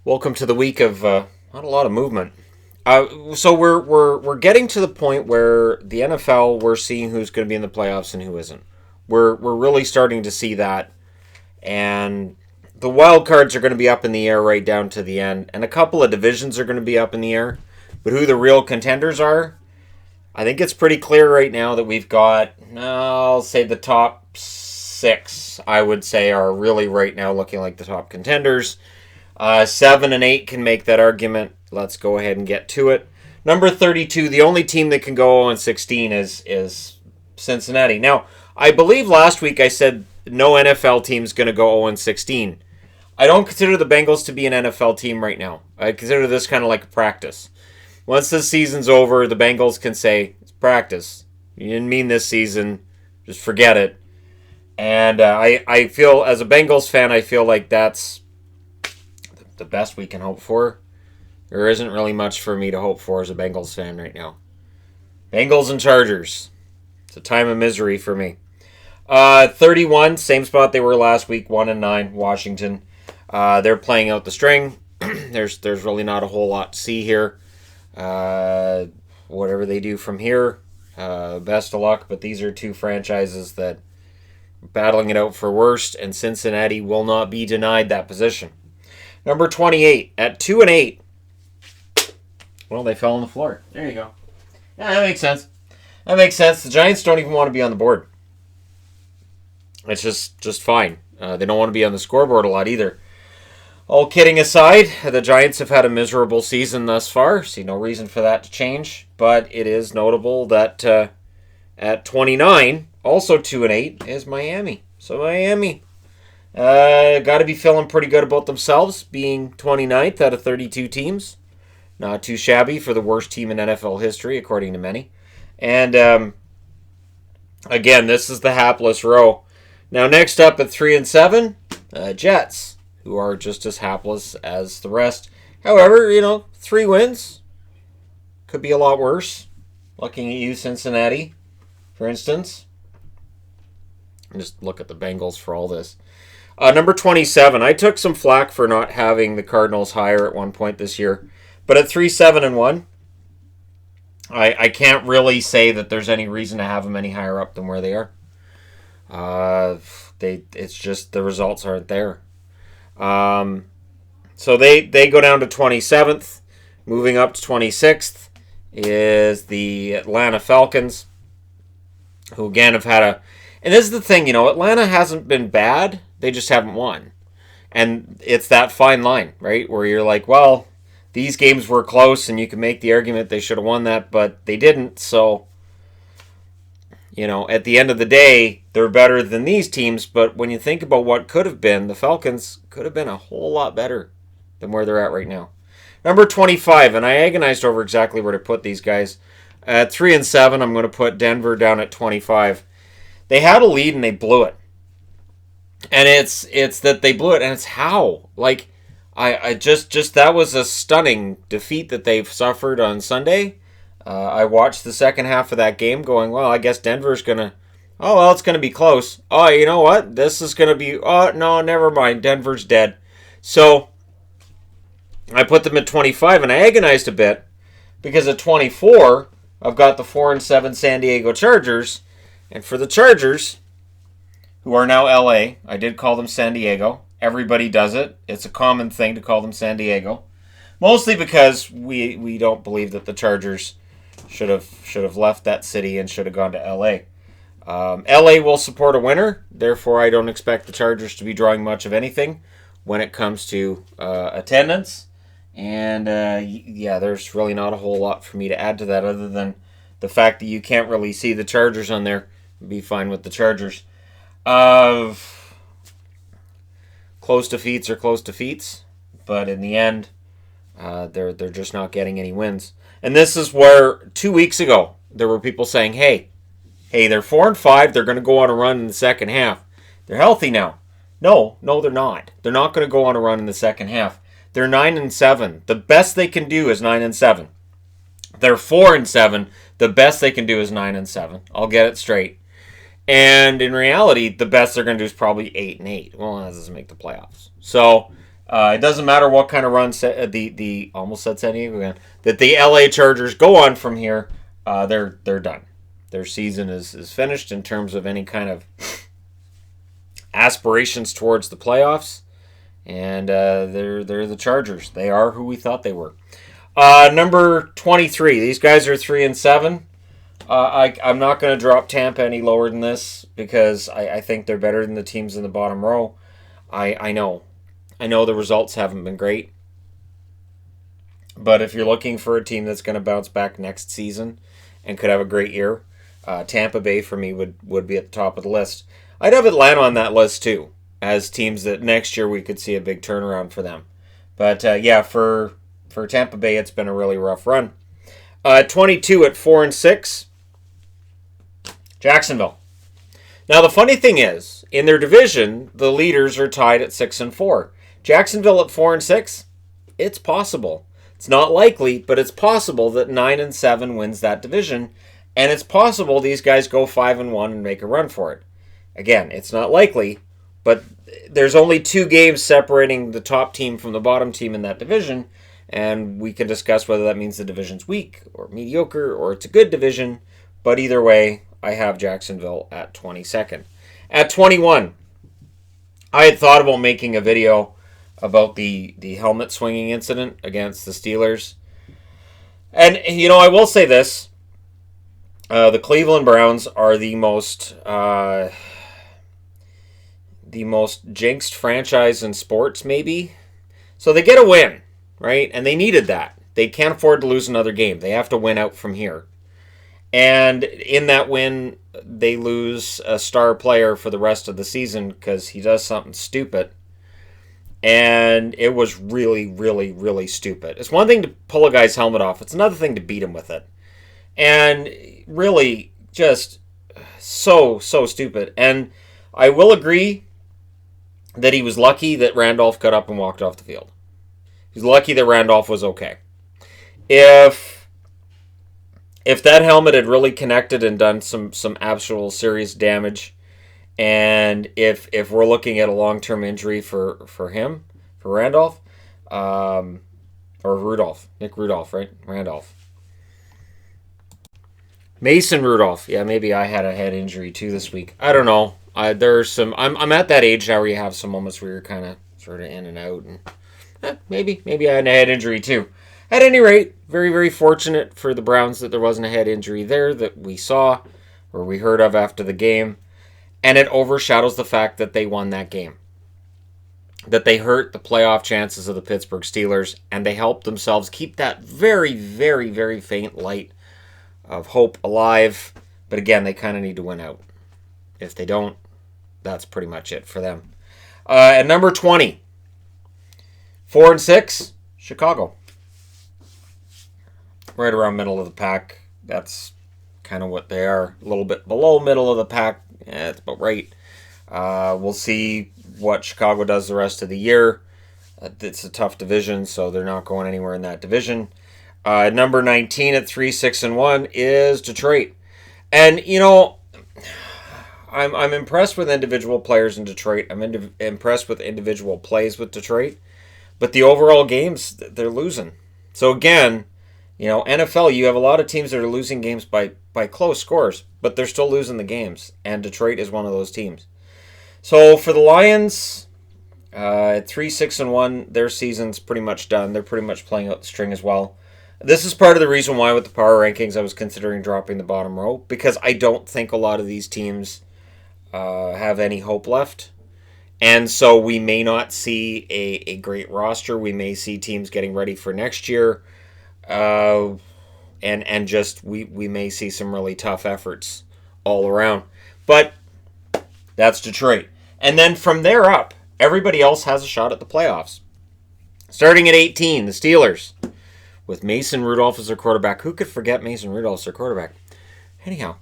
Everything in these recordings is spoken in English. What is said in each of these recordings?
Welcome to the week of not a lot of movement. So we're getting to the point where the NFL we're seeing who's going to be in the playoffs and who isn't. We're really starting to see that, and the wild cards are going to be up in the air right down to the end, and a couple of divisions are going to be up in the air. But who the real contenders are, I think it's pretty clear right now that we've got. I'll say the top six. I would say are really right now looking like the top contenders. 7 and 8 can make that argument. Let's go ahead and get to it. Number 32, the only team that can go 0-16 is Cincinnati. Now, I believe last week I said no NFL team's going to go 0-16. I don't consider the Bengals to be an NFL team right now. I consider this kind of like a practice. Once the season's over, the Bengals can say, it's practice. You didn't mean this season. Just forget it. And I feel, as a Bengals fan, I feel like that's the best we can hope for. There isn't really much for me to hope for as a Bengals fan right now. Bengals and Chargers. It's a time of misery for me. 31, same spot they were last week, 1-9, Washington. They're playing out the string. There's really not a whole lot to see here. Whatever they do from here, best of luck. But these are two franchises that are battling it out for worst, and Cincinnati will not be denied that position. Number 28, at 2-8. Well, they fell on the floor. There you go. Yeah, that makes sense. That makes sense. The Giants don't even want to be on the board. It's just fine. They don't want to be on the scoreboard a lot either. All kidding aside, the Giants have had a miserable season thus far. See no reason for that to change. But it is notable that at 29, also 2-8, is Miami. So Miami got to be feeling pretty good about themselves, being 29th out of 32 teams. Not too shabby for the worst team in NFL history, according to many. And again, this is the hapless row. Now, next up at 3-7, Jets, who are just as hapless as the rest. However, 3 wins could be a lot worse. Looking at you, Cincinnati, for instance. Just look at the Bengals for all this. Number 27, I took some flack for not having the Cardinals higher at one point this year. But at 3-7-1, I can't really say that there's any reason to have them any higher up than where they are. It's just the results aren't there. So they go down to 27th. Moving up to 26th is the Atlanta Falcons, who again have had a... And this is the thing, Atlanta hasn't been bad. They just haven't won. And it's that fine line, right? Where you're like, well, these games were close and you can make the argument they should have won that, but they didn't. So, at the end of the day, they're better than these teams. But when you think about what could have been, the Falcons could have been a whole lot better than where they're at right now. Number 25, and I agonized over exactly where to put these guys. At 3-7, I'm going to put Denver down at 25. They had a lead and they blew it. And it's that they blew it, and it's how. Like, I just that was a stunning defeat that they've suffered on Sunday. I watched the second half of that game going, well, I guess Denver's going to, it's going to be close. Oh, you know what? This is going to be, no, never mind. Denver's dead. So I put them at 25, and I agonized a bit because at 24, I've got the 4-7 San Diego Chargers. And for the Chargers, who are now LA, I did call them San Diego. Everybody does it. It's a common thing to call them San Diego. Mostly because we don't believe that the Chargers should have left that city and should have gone to LA. LA will support a winner. Therefore, I don't expect the Chargers to be drawing much of anything when it comes to attendance. And there's really not a whole lot for me to add to that other than the fact that you can't really see the Chargers on there. Be fine with the Chargers. Close defeats are close defeats, but in the end, they're just not getting any wins. And this is where 2 weeks ago there were people saying, "Hey, they're 4-5. They're going to go on a run in the second half. They're healthy now." No, they're not. They're not going to go on a run in the second half. They're 9-7. The best they can do is 9-7. They're 4-7. The best they can do is 9-7. I'll get it straight. And in reality, the best they're going to do is probably 8-8. Well, that doesn't make the playoffs. So It doesn't matter what kind of run the almost said San Diego again, that the LA Chargers go on from here. They're done. Their season is finished in terms of any kind of aspirations towards the playoffs, and they're the Chargers. They are who we thought they were. Number 23. These guys are 3-7. I'm not going to drop Tampa any lower than this because I think they're better than the teams in the bottom row. I know the results haven't been great, but if you're looking for a team that's going to bounce back next season and could have a great year, Tampa Bay for me would be at the top of the list. I'd have Atlanta on that list too, as teams that next year we could see a big turnaround for them. But yeah, for Tampa Bay, it's been a really rough run. 22 at 4-6. Jacksonville. Now the funny thing is, in their division, the leaders are tied at 6-4. Jacksonville at 4-6. It's possible. It's not likely, but it's possible that 9-7 wins that division, and it's possible these guys go 5-1 and make a run for it. Again, it's not likely, but there's only 2 games separating the top team from the bottom team in that division, and we can discuss whether that means the division's weak or mediocre or it's a good division, but either way, I have Jacksonville at 22nd. At 21, I had thought about making a video about the helmet swinging incident against the Steelers. And, I will say this. The Cleveland Browns are the most jinxed franchise in sports, maybe. So they get a win, right? And they needed that. They can't afford to lose another game. They have to win out from here. And in that win, they lose a star player for the rest of the season because he does something stupid. And it was really, really, really stupid. It's one thing to pull a guy's helmet off. It's another thing to beat him with it. And really just so stupid. And I will agree that he was lucky that Randolph got up and walked off the field. He's lucky that Randolph was okay. If that helmet had really connected and done some actual serious damage, and if we're looking at a long-term injury for him, for Randolph, or Rudolph, Nick Rudolph, right? Randolph. Mason Rudolph. Yeah, maybe I had a head injury too this week. I don't know. There's some. I'm at that age now where you have some moments where you're kind of sort of in and out, and maybe I had a head injury too. At any rate, very, very fortunate for the Browns that there wasn't a head injury there that we saw or we heard of after the game. And it overshadows the fact that they won that game. That they hurt the playoff chances of the Pittsburgh Steelers, and they helped themselves keep that very, very, very faint light of hope alive. But again, they kind of need to win out. If they don't, that's pretty much it for them. At number 20, 4-6, Chicago. Right around middle of the pack. That's kind of what they are. A little bit below middle of the pack. Yeah, it's about right. We'll see what Chicago does the rest of the year. It's a tough division, so they're not going anywhere in that division. Number 19 at 3-6-1 is Detroit. And, I'm impressed with individual players in Detroit. I'm impressed with individual plays with Detroit. But the overall games, they're losing. So again, NFL, you have a lot of teams that are losing games by close scores, but they're still losing the games, and Detroit is one of those teams. So for the Lions, at 3-6-1, their season's pretty much done. They're pretty much playing out the string as well. This is part of the reason why with the power rankings I was considering dropping the bottom row, because I don't think a lot of these teams have any hope left. And so we may not see a great roster. We may see teams getting ready for next year. And just we may see some really tough efforts all around. But that's Detroit. And then from there up, everybody else has a shot at the playoffs. Starting at 18, the Steelers, with Mason Rudolph as their quarterback. Who could forget Mason Rudolph as their quarterback? Anyhow,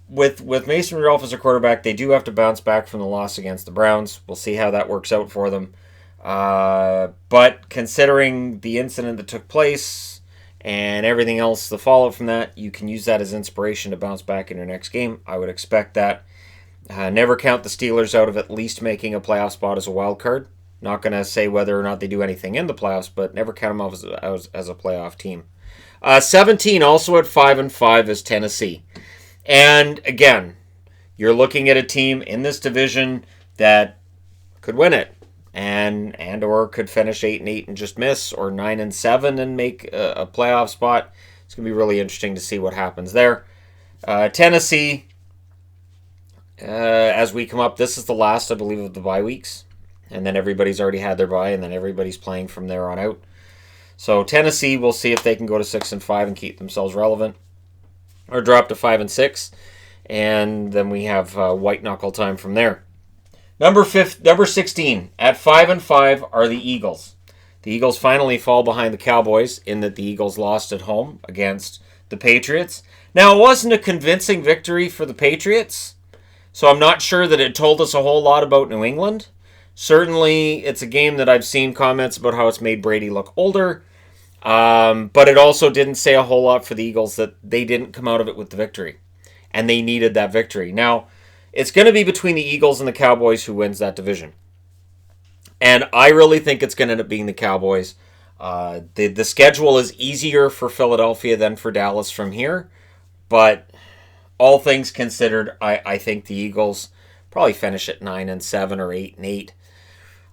with Mason Rudolph as their quarterback, they do have to bounce back from the loss against the Browns. We'll see how that works out for them. But considering the incident that took place and everything else, the fallout from that, you can use that as inspiration to bounce back in your next game. I would expect that. Never count the Steelers out of at least making a playoff spot as a wild card. Not going to say whether or not they do anything in the playoffs, but never count them off as a playoff team. 17 also at 5-5 is Tennessee. And again, you're looking at a team in this division that could win it, and or could finish 8-8 and just miss, or 9-7 and make a playoff spot. It's going to be really interesting to see what happens there. Tennessee, as we come up, this is the last, I believe, of the bye weeks, and then everybody's already had their bye, and then everybody's playing from there on out. So Tennessee, we'll see if they can go to 6-5 and keep themselves relevant, or drop to 5-6, and then we have white knuckle time from there. Number 16 at 5-5 are the Eagles. The Eagles finally fall behind the Cowboys in that the Eagles lost at home against the Patriots. Now, it wasn't a convincing victory for the Patriots, so I'm not sure that it told us a whole lot about New England. Certainly, it's a game that I've seen comments about how it's made Brady look older, but it also didn't say a whole lot for the Eagles that they didn't come out of it with the victory, and they needed that victory. Now, it's going to be between the Eagles and the Cowboys who wins that division. And I really think it's going to end up being the Cowboys. The schedule is easier for Philadelphia than for Dallas from here. But all things considered, I think the Eagles probably finish at 9-7 or 8-8.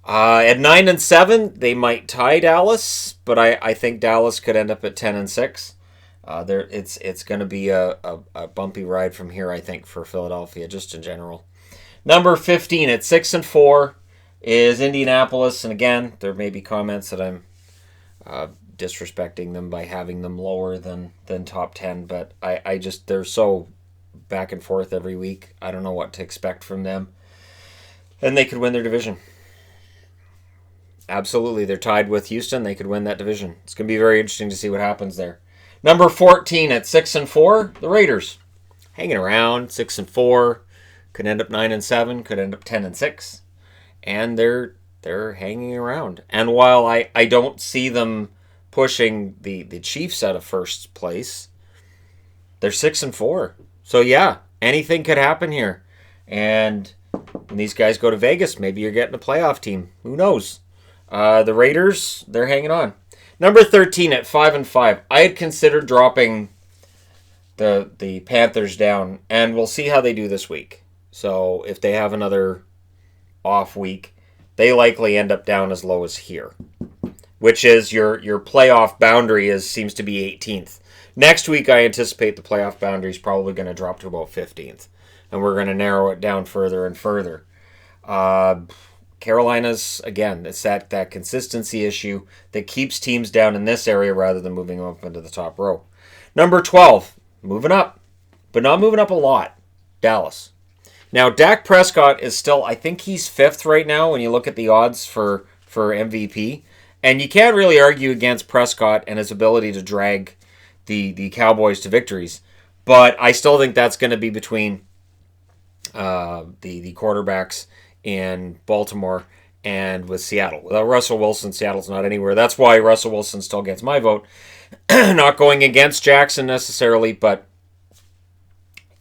At 9-7, they might tie Dallas, but I think Dallas could end up at 10-6. It's going to be a bumpy ride from here, I think, for Philadelphia, just in general. Number 15 at 6-4 is Indianapolis, and again, there may be comments that I'm disrespecting them by having them lower than top 10, but I just, they're so back and forth every week. I don't know what to expect from them, and they could win their division. Absolutely, they're tied with Houston. They could win that division. It's going to be very interesting to see what happens there. Number 14 at 6-4, the Raiders. Hanging around, 6-4. Could end up 9-7, could end up 10-6. And they're hanging around. And while I don't see them pushing the Chiefs out of first place, they're 6-4. So yeah, anything could happen here. And when these guys go to Vegas, maybe you're getting a playoff team. Who knows? The Raiders, they're hanging on. Number 13 at 5-5. I had considered dropping the Panthers down, and we'll see how they do this week. So if they have another off week, they likely end up down as low as here, which is your playoff boundary seems to be 18th. Next week, I anticipate the playoff boundary is probably going to drop to about 15th, and we're going to narrow it down further and further. Carolina's, again, it's that consistency issue that keeps teams down in this area rather than moving them up into the top row. Number 12, moving up, but not moving up a lot, Dallas. Now, Dak Prescott is still, I think he's 5th right now when you look at the odds for MVP. And you can't really argue against Prescott and his ability to drag the Cowboys to victories. But I still think that's going to be between the quarterbacks in Baltimore and with Seattle. Without Russell Wilson, Seattle's not anywhere. That's why Russell Wilson still gets my vote. Not going against Jackson necessarily, but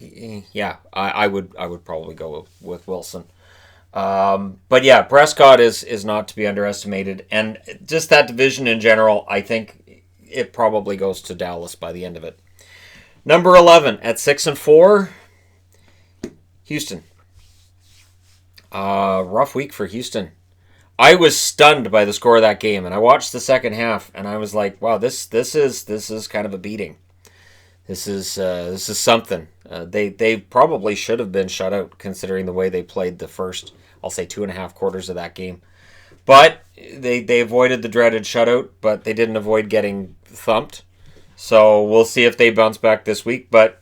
yeah, I would probably go with Wilson. But yeah, Prescott is not to be underestimated, and just that division in general, I think it probably goes to Dallas by the end of it. Number 11 at 6-4, Houston. Rough week for Houston. I was stunned by the score of that game, and I watched the second half, and I was like, "Wow, this is kind of a beating. This is something." They probably should have been shut out, considering the way they played the first, I'll say, 2.5 quarters of that game. But they avoided the dreaded shutout, but they didn't avoid getting thumped. So we'll see if they bounce back this week. But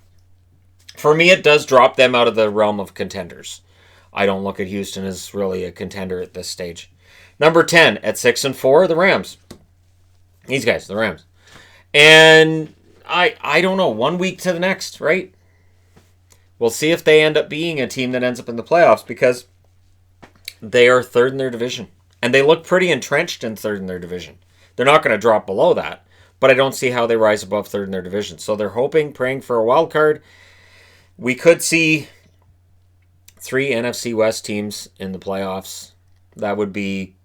for me, it does drop them out of the realm of contenders. I don't look at Houston as really a contender at this stage. Number 10 at 6-4, the Rams. These guys, the Rams. And I don't know, 1 week to the next, right? We'll see if they end up being a team that ends up in the playoffs, because they are 3rd in their division. And they look pretty entrenched in 3rd in their division. They're not going to drop below that, but I don't see how they rise above 3rd in their division. So they're hoping, praying for a wild card. We could see 3 NFC West teams in the playoffs. That would be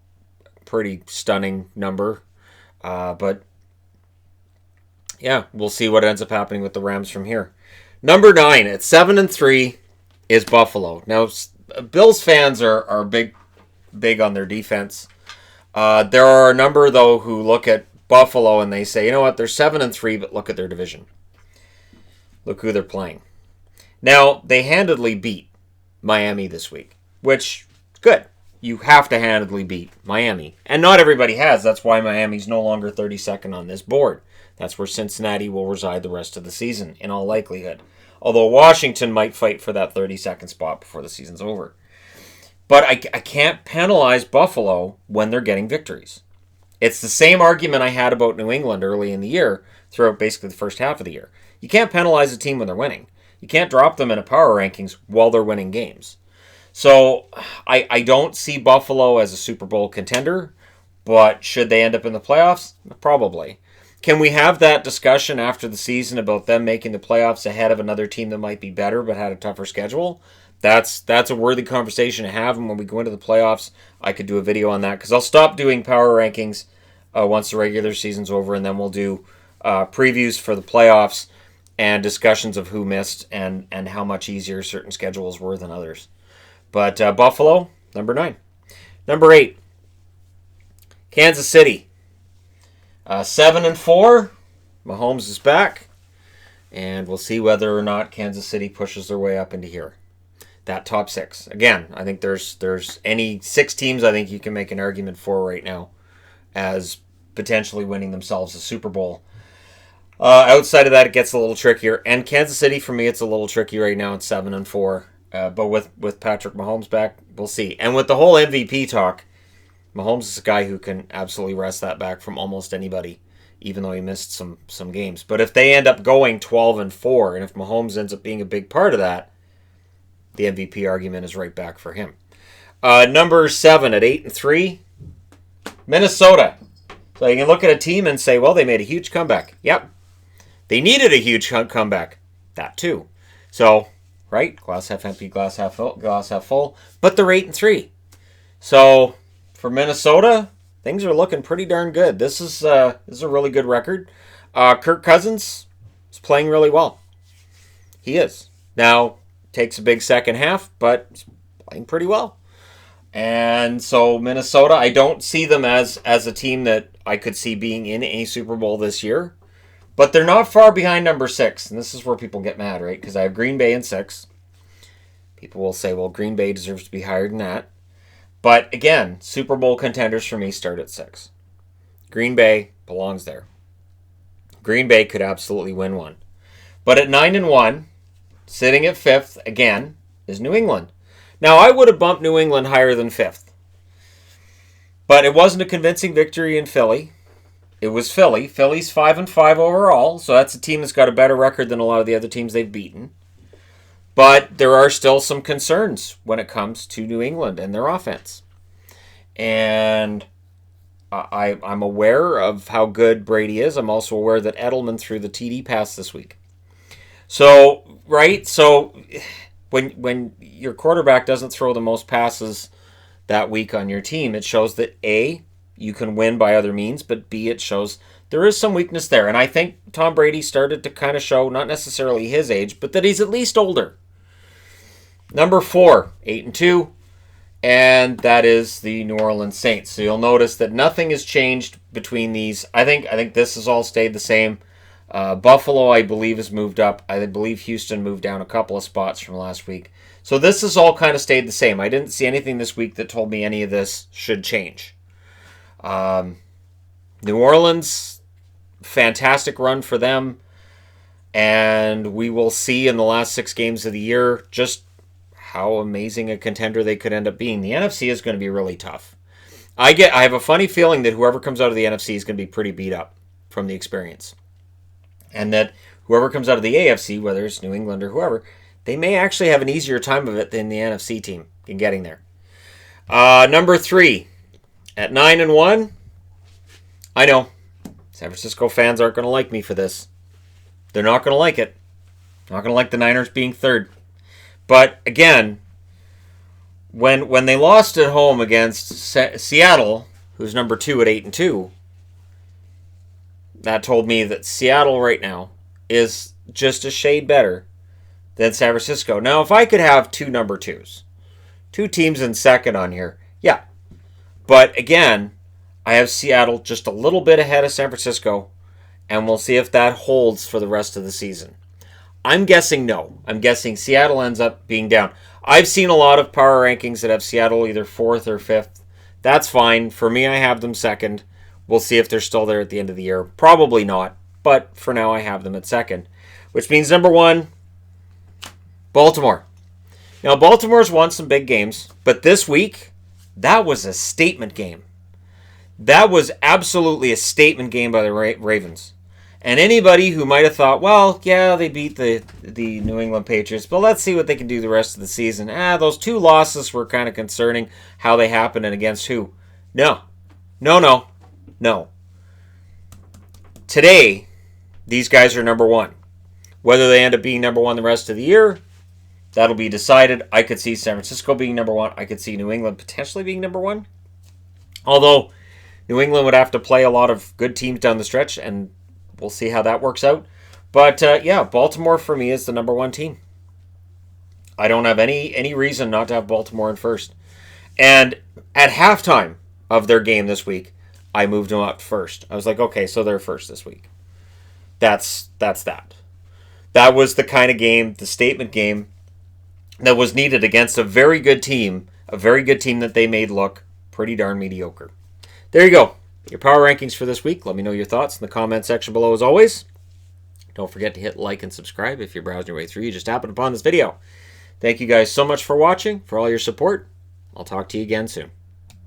pretty stunning number. But yeah, we'll see what ends up happening with the Rams from here. Number 9 at 7-3 is Buffalo. Now, Bills fans are big on their defense. There are a number though who look at Buffalo and they say, you know what, they're 7-3, but look at their division. Look who they're playing. Now, they handedly beat Miami this week, which is good. You have to handedly beat Miami. And not everybody has. That's why Miami's no longer 32nd on this board. That's where Cincinnati will reside the rest of the season, in all likelihood. Although Washington might fight for that 32nd spot before the season's over. But I can't penalize Buffalo when they're getting victories. It's the same argument I had about New England early in the year, throughout basically the first half of the year. You can't penalize a team when they're winning. You can't drop them in a power rankings while they're winning games. So I don't see Buffalo as a Super Bowl contender, but should they end up in the playoffs? Probably. Can we have that discussion after the season about them making the playoffs ahead of another team that might be better but had a tougher schedule? That's a worthy conversation to have, and when we go into the playoffs, I could do a video on that, because I'll stop doing power rankings once the regular season's over, and then we'll do previews for the playoffs and discussions of who missed and how much easier certain schedules were than others. But Buffalo, number 9. Number 8, Kansas City. 7-4. Mahomes is back. And we'll see whether or not Kansas City pushes their way up into here. That top 6. Again, I think there's any 6 teams I think you can make an argument for right now as potentially winning themselves a Super Bowl. Outside of that, it gets a little trickier. And Kansas City, for me, it's a little tricky right now at 7-4. But with Patrick Mahomes back, we'll see. And with the whole MVP talk, Mahomes is a guy who can absolutely wrest that back from almost anybody, even though he missed some games. But if they end up going 12-4, and if Mahomes ends up being a big part of that, the MVP argument is right back for him. Number 7 at 8-3, Minnesota. So you can look at a team and say, well, they made a huge comeback. Yep. They needed a huge comeback. That too. So, right? Glass half empty, glass half full. But they're 8-3. So, for Minnesota, things are looking pretty darn good. This is a really good record. Kirk Cousins is playing really well. He is. Now, takes a big second half, but he's playing pretty well. And so Minnesota, I don't see them as a team that I could see being in a Super Bowl this year. But they're not far behind number 6. And this is where people get mad, right? Because I have Green Bay in 6. People will say, well, Green Bay deserves to be higher than that. But again, Super Bowl contenders for me start at 6. Green Bay belongs there. Green Bay could absolutely win one. But at 9-1, sitting at 5th, again, is New England. Now, I would have bumped New England higher than 5th. But it wasn't a convincing victory in Philly. It was Philly. Philly's 5-5 overall, so that's a team that's got a better record than a lot of the other teams they've beaten. But there are still some concerns when it comes to New England and their offense. And I'm aware of how good Brady is. I'm also aware that Edelman threw the TD pass this week. So, right? So, when your quarterback doesn't throw the most passes that week on your team, it shows that A, you can win by other means, but B, it shows there is some weakness there. And I think Tom Brady started to kind of show, not necessarily his age, but that he's at least older. Number 4, 8-2, and that is the New Orleans Saints. So you'll notice that nothing has changed between these. I think this has all stayed the same. Buffalo, I believe, has moved up. I believe Houston moved down a couple of spots from last week. So this has all kind of stayed the same. I didn't see anything this week that told me any of this should change. New Orleans, fantastic run for them. And we will see in the last 6 games of the year just how amazing a contender they could end up being. The NFC is going to be really tough. I have a funny feeling that whoever comes out of the NFC is going to be pretty beat up from the experience. And that whoever comes out of the AFC, whether it's New England or whoever, they may actually have an easier time of it than the NFC team in getting there. Number 3, at 9-1, I know San Francisco fans aren't going to like me for this. They're not going to like it. Not going to like the Niners being 3rd. But again, when they lost at home against Seattle, who's number 2 at 8-2, that told me that Seattle right now is just a shade better than San Francisco. Now, if I could have two number 2s, two teams in second on here, yeah. But again, I have Seattle just a little bit ahead of San Francisco, and we'll see if that holds for the rest of the season. I'm guessing no. I'm guessing Seattle ends up being down. I've seen a lot of power rankings that have Seattle either 4th or 5th. That's fine. For me, I have them 2nd. We'll see if they're still there at the end of the year. Probably not, but for now I have them at 2nd. Which means number 1, Baltimore. Now, Baltimore's won some big games, but this week, that was a statement game. That was absolutely a statement game by the Ravens. And anybody who might have thought, well, yeah, they beat the New England Patriots, but let's see what they can do the rest of the season. Those 2 losses were kind of concerning. How they happened and against who? No. Today, these guys are number 1. Whether they end up being number 1 the rest of the year, that'll be decided. I could see San Francisco being number 1. I could see New England potentially being number 1. Although, New England would have to play a lot of good teams down the stretch, and we'll see how that works out. But, yeah, Baltimore for me is the number 1 team. I don't have any reason not to have Baltimore in first. And at halftime of their game this week, I moved them up first. I was like, okay, so they're first this week. That's that. That was the kind of game, the statement game, that was needed against a very good team that they made look pretty darn mediocre. There you go. Your power rankings for this week. Let me know your thoughts in the comment section below as always. Don't forget to hit like and subscribe if you're browsing your way through. You just happened upon this video. Thank you guys so much for watching, for all your support. I'll talk to you again soon.